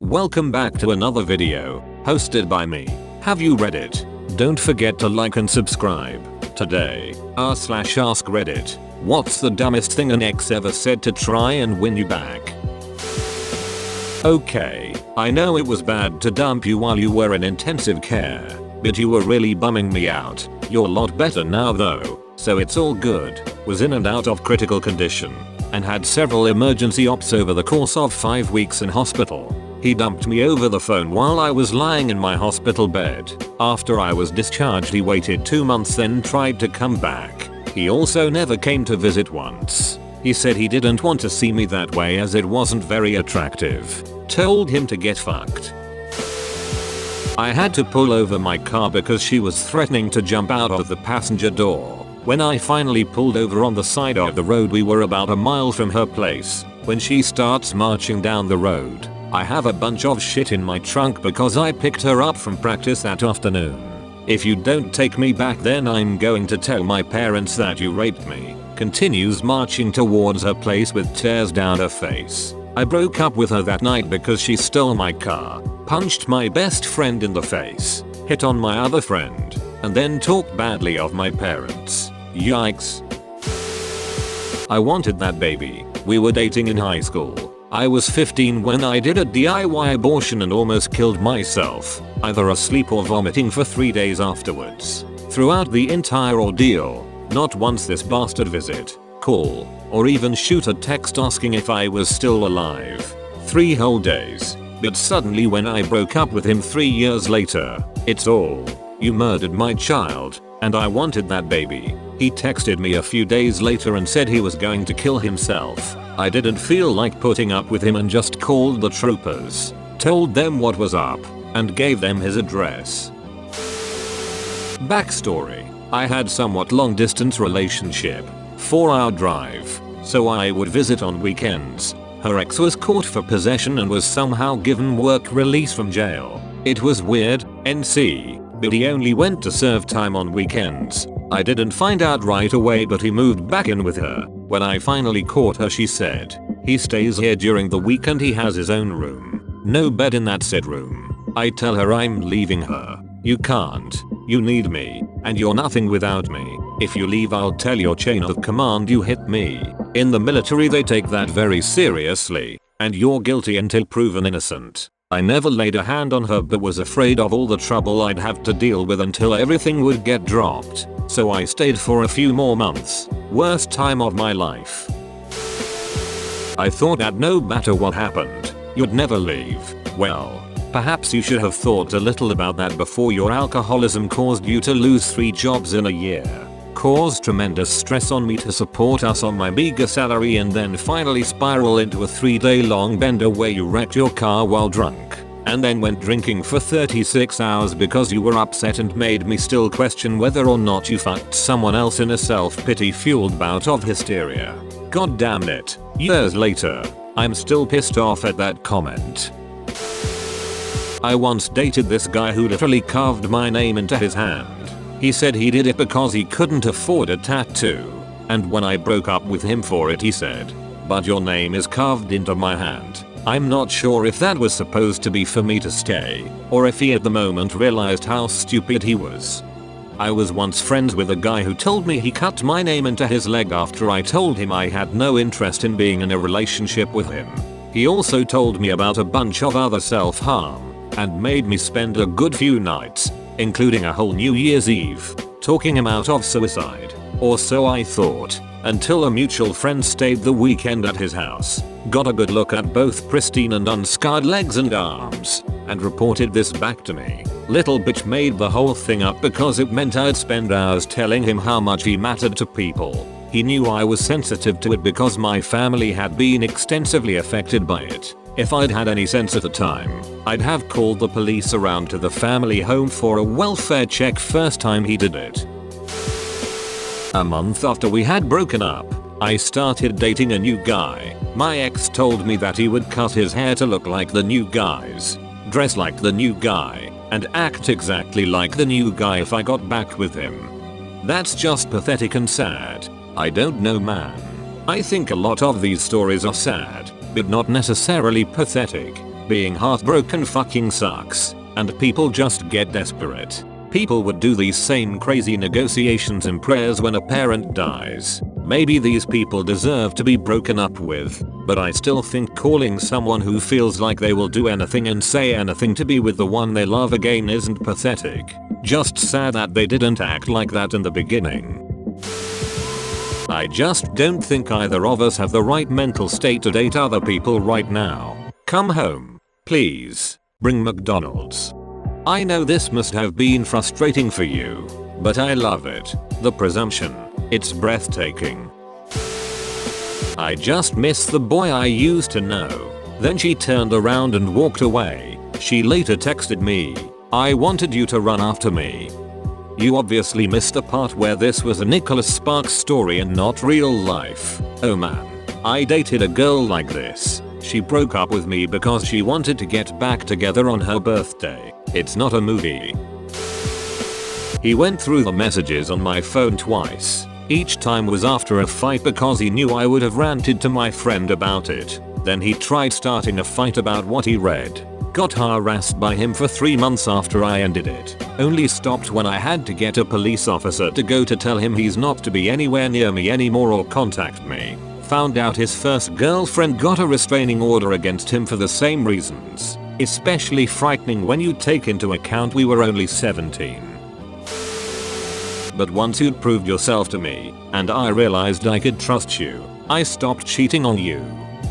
Welcome back to another video, hosted by me, HaveYouReddit. Don't forget to like and subscribe. Today, r/askReddit. What's the dumbest thing an ex ever said to try and win you back? Okay, I know it was bad to dump you while you were in intensive care, but you were really bumming me out. You're a lot better now though, so it's all good. Was in and out of critical condition, and had several emergency ops over the course of 5 weeks in hospital. He dumped me over the phone while I was lying in my hospital bed. After I was discharged, he waited 2 months, then tried to come back. He also never came to visit once. He said he didn't want to see me that way as it wasn't very attractive. Told him to get fucked. I had to pull over my car because she was threatening to jump out of the passenger door. When I finally pulled over on the side of the road, we were about a mile from her place when she starts marching down the road. I have a bunch of shit in my trunk because I picked her up from practice that afternoon. If you don't take me back, then I'm going to tell my parents that you raped me. Continues marching towards her place with tears down her face. I broke up with her that night because she stole my car, punched my best friend in the face, hit on my other friend, and then talked badly of my parents. Yikes. I wanted that baby. We were dating in high school. I was 15 when I did a DIY abortion and almost killed myself, either asleep or vomiting for 3 days afterwards. Throughout the entire ordeal, not once this bastard visit, call, or even shoot a text asking if I was still alive. 3 whole days. But suddenly when I broke up with him 3 years later, it's all, "You murdered my child, and I wanted that baby." He texted me a few days later and said he was going to kill himself. I didn't feel like putting up with him and just called the troopers, told them what was up, and gave them his address. Backstory. I had somewhat long distance relationship, 4-hour drive, so I would visit on weekends. Her ex was caught for possession and was somehow given work release from jail. It was weird, NC, but he only went to serve time on weekends. I didn't find out right away, but he moved back in with her. When I finally caught her, she said, he stays here during the week and he has his own room. No bed in that said room. I tell her I'm leaving her. You can't. You need me, and you're nothing without me. If you leave, I'll tell your chain of command you hit me. In the military they take that very seriously, and you're guilty until proven innocent. I never laid a hand on her but was afraid of all the trouble I'd have to deal with until everything would get dropped. So I stayed for a few more months. Worst time of my life. I thought that no matter what happened, you'd never leave. Well, perhaps you should have thought a little about that before your alcoholism caused you to lose 3 jobs in a year. Caused tremendous stress on me to support us on my meager salary, and then finally spiral into a 3-day-long bender where you wrecked your car while drunk. And then went drinking for 36 hours because you were upset and made me still question whether or not you fucked someone else in a self-pity fueled bout of hysteria. God damn it. Years later, I'm still pissed off at that comment. I once dated this guy who literally carved my name into his hand. He said he did it because he couldn't afford a tattoo. And when I broke up with him for it, he said, "But your name is carved into my hand." I'm not sure if that was supposed to be for me to stay, or if he at the moment realized how stupid he was. I was once friends with a guy who told me he cut my name into his leg after I told him I had no interest in being in a relationship with him. He also told me about a bunch of other self-harm, and made me spend a good few nights, including a whole New Year's Eve, talking him out of suicide. Or so I thought, until a mutual friend stayed the weekend at his house, got a good look at both pristine and unscarred legs and arms, and reported this back to me. Little bitch made the whole thing up because it meant I'd spend hours telling him how much he mattered to people. He knew I was sensitive to it because my family had been extensively affected by it. If I'd had any sense at the time, I'd have called the police around to the family home for a welfare check first time he did it. A month after we had broken up, I started dating a new guy. My ex told me that he would cut his hair to look like the new guy's, dress like the new guy, and act exactly like the new guy if I got back with him. That's just pathetic and sad. I don't know, man. I think a lot of these stories are sad, but not necessarily pathetic. Being heartbroken fucking sucks, and people just get desperate. People would do these same crazy negotiations and prayers when a parent dies. Maybe these people deserve to be broken up with, but I still think calling someone who feels like they will do anything and say anything to be with the one they love again isn't pathetic. Just sad that they didn't act like that in the beginning. I just don't think either of us have the right mental state to date other people right now. Come home, please. Bring McDonald's. I know this must have been frustrating for you, but I love it. The presumption. It's breathtaking. I just miss the boy I used to know. Then she turned around and walked away. She later texted me, "I wanted you to run after me." You obviously missed the part where this was a Nicholas Sparks story and not real life. Oh man. I dated a girl like this. She broke up with me because she wanted to get back together on her birthday. It's not a movie. He went through the messages on my phone twice. Each time was after a fight because he knew I would have ranted to my friend about it. Then he tried starting a fight about what he read. Got harassed by him for 3 months after I ended it. Only stopped when I had to get a police officer to go to tell him he's not to be anywhere near me anymore or contact me. Found out his first girlfriend got a restraining order against him for the same reasons. Especially frightening when you take into account we were only 17. But once you'd proved yourself to me, and I realized I could trust you, I stopped cheating on you.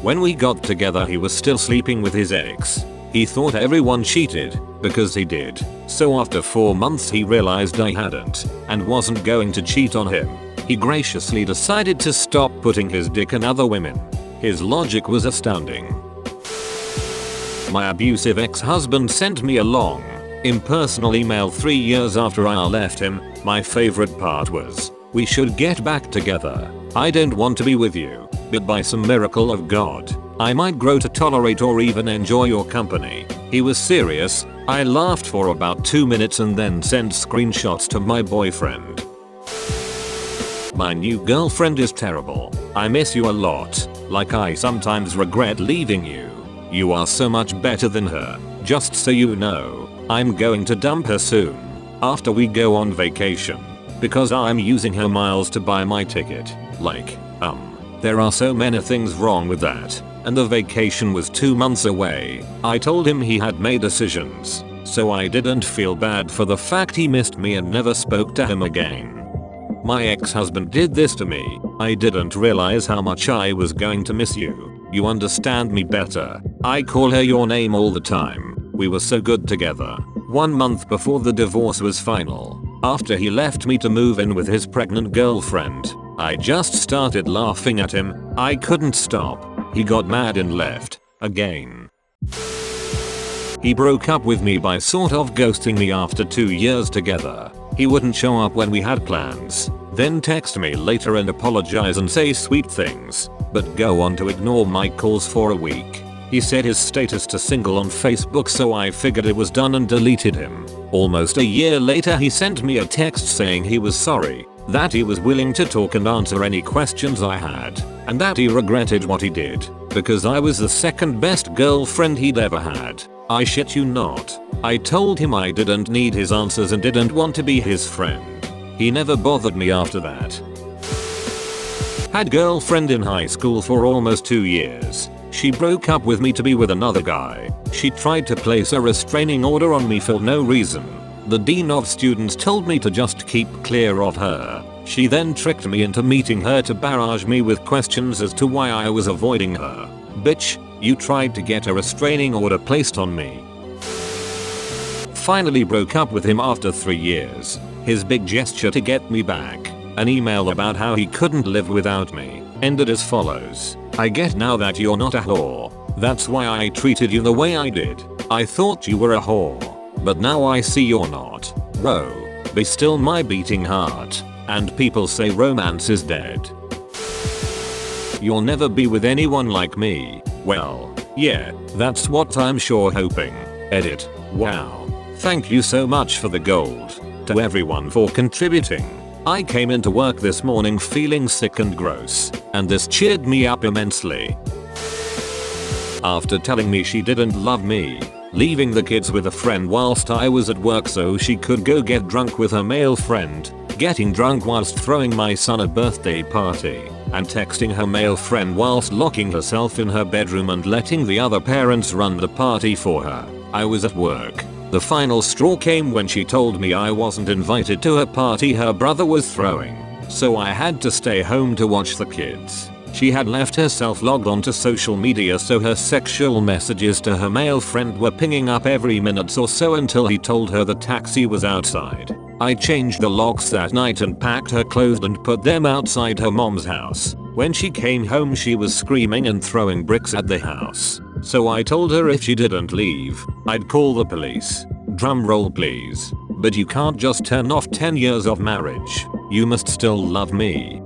When we got together he was still sleeping with his ex. He thought everyone cheated, because he did. So after 4 months he realized I hadn't, and wasn't going to cheat on him. He graciously decided to stop putting his dick in other women. His logic was astounding. My abusive ex-husband sent me a long, impersonal email 3 years after I left him. My favorite part was, "We should get back together. I don't want to be with you, but by some miracle of God, I might grow to tolerate or even enjoy your company." He was serious. I laughed for about 2 minutes and then sent screenshots to my boyfriend. My new girlfriend is terrible. I miss you a lot. Like I sometimes regret leaving you. You are so much better than her. Just so you know, I'm going to dump her soon. After we go on vacation. Because I'm using her miles to buy my ticket. There are so many things wrong with that. And the vacation was 2 months away. I told him he had made decisions. So I didn't feel bad for the fact he missed me and never spoke to him again. My ex-husband did this to me. I didn't realize how much I was going to miss you. You understand me better. I call her your name all the time. We were so good together. 1 month before the divorce was final. After he left me to move in with his pregnant girlfriend, I just started laughing at him. I couldn't stop. He got mad and left. Again. He broke up with me by sort of ghosting me after 2 years together. He wouldn't show up when we had plans, then text me later and apologize and say sweet things, but go on to ignore my calls for a week. He set his status to single on Facebook, so I figured it was done and deleted him. Almost a year later he sent me a text saying he was sorry, that he was willing to talk and answer any questions I had, and that he regretted what he did, because I was the second best girlfriend he'd ever had. I shit you not. I told him I didn't need his answers and didn't want to be his friend. He never bothered me after that. Had girlfriend in high school for almost 2 years. She broke up with me to be with another guy. She tried to place a restraining order on me for no reason. The dean of students told me to just keep clear of her. She then tricked me into meeting her to barrage me with questions as to why I was avoiding her. Bitch, you tried to get a restraining order placed on me. Finally broke up with him after 3 years. His big gesture to get me back, an email about how he couldn't live without me, ended as follows. I get now that you're not a whore. That's why I treated you the way I did. I thought you were a whore. But now I see you're not. Bro, be still my beating heart. And people say romance is dead. You'll never be with anyone like me. Well, yeah, that's what I'm sure hoping. Edit. Wow. Thank you so much for the gold. To everyone for contributing. I came into work this morning feeling sick and gross, and this cheered me up immensely. After telling me she didn't love me, leaving the kids with a friend whilst I was at work so she could go get drunk with her male friend, getting drunk whilst throwing my son a birthday party, and texting her male friend whilst locking herself in her bedroom and letting the other parents run the party for her. I was at work. The final straw came when she told me I wasn't invited to a party her brother was throwing, so I had to stay home to watch the kids. She had left herself logged onto social media so her sexual messages to her male friend were pinging up every minute or so until he told her the taxi was outside. I changed the locks that night and packed her clothes and put them outside her mom's house. When she came home she was screaming and throwing bricks at the house. So I told her if she didn't leave, I'd call the police. Drumroll please. But you can't just turn off 10 years of marriage. You must still love me.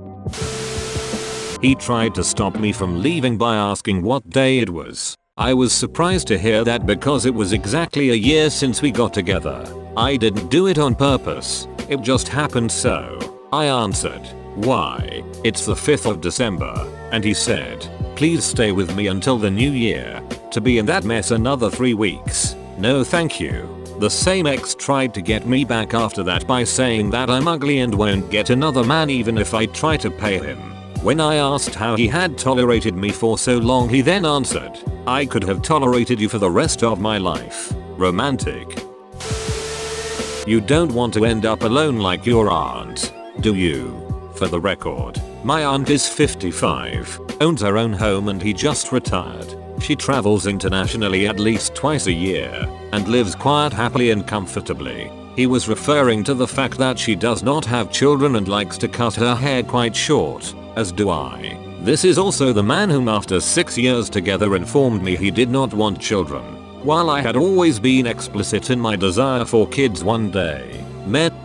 He tried to stop me from leaving by asking what day it was. I was surprised to hear that because it was exactly a year since we got together. I didn't do it on purpose. It just happened so. I answered, why? It's the 5th of December. And he said, please stay with me until the new year. To be in that mess another 3 weeks. No thank you. The same ex tried to get me back after that by saying that I'm ugly and won't get another man even if I try to pay him. When I asked how he had tolerated me for so long he then answered, I could have tolerated you for the rest of my life. Romantic. You don't want to end up alone like your aunt, do you? For the record, my aunt is 55, owns her own home and he just retired. She travels internationally at least twice a year, and lives quite happily and comfortably. He was referring to the fact that she does not have children and likes to cut her hair quite short, as do I. This is also the man whom after 6 years together informed me he did not want children. While I had always been explicit in my desire for kids one day,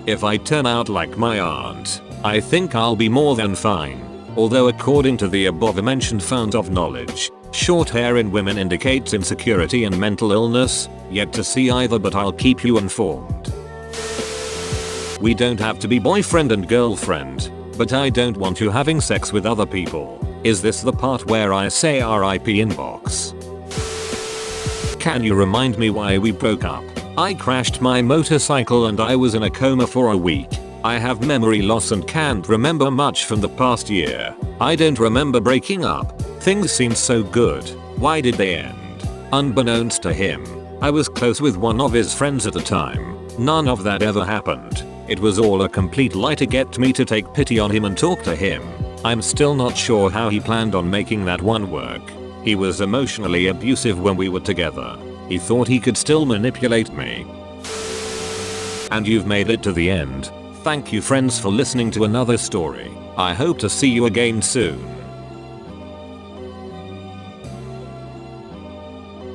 if I turn out like my aunt, I think I'll be more than fine. Although according to the above mentioned fount of knowledge, short hair in women indicates insecurity and mental illness, yet to see either but I'll keep you informed. We don't have to be boyfriend and girlfriend, but I don't want you having sex with other people. Is this the part where I say RIP inbox? Can you remind me why we broke up? I crashed my motorcycle and I was in a coma for a week. I have memory loss and can't remember much from the past year. I don't remember breaking up. Things seemed so good. Why did they end? Unbeknownst to him, I was close with one of his friends at the time. None of that ever happened. It was all a complete lie to get me to take pity on him and talk to him. I'm still not sure how he planned on making that one work. He was emotionally abusive when we were together. He thought he could still manipulate me. And you've made it to the end. Thank you friends for listening to another story. I hope to see you again soon.